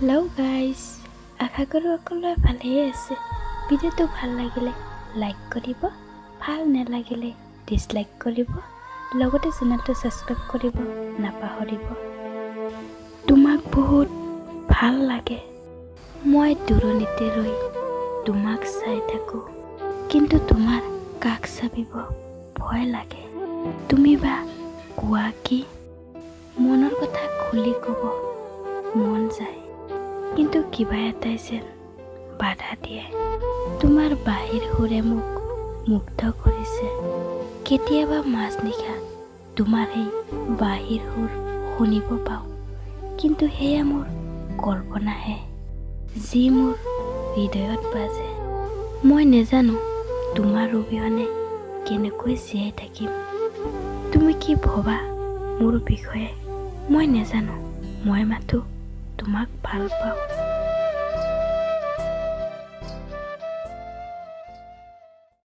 Hello' guys, আশা কৰোঁ সকলোৱে ভালেই আছে। ভিডিঅ'টো ভাল লাগিলে লাইক কৰিব, ভাল নালাগিলে ডিছলাইক কৰিব, লগতে চেনেলটো ছাবস্ক্ৰাইব কৰিব নাপাহৰিব। তোমাক বহুত ভাল লাগে। মই দূৰণিতে ৰৈ তোমাক চাই থাকোঁ, কিন্তু তোমাৰ কাষ চাপিব ভয় লাগে। তুমি বা কোৱা কি? মনৰ কথা খুলি ক'ব মন যায়, কিন্তু কিবা এটাই যেন বাধা দিয়ে। তোমাৰ বাহিৰ সুৰে মোক মুগ্ধ কৰিছে। কেতিয়াবা মাজনিশা তোমাৰ সেই বাহিৰ সুৰ শুনিব পাওঁ, কিন্তু সেয়া মোৰ কল্পনাহে, যি মোৰ হৃদয়ত বাজে। মই নেজানো তোমাৰ অবিহনে কেনেকৈ জীয়াই থাকিম। তুমি কি ভবা মোৰ বিষয়ে মই নেজানো, মই মাথো তোমাক ভাল পাওঁ।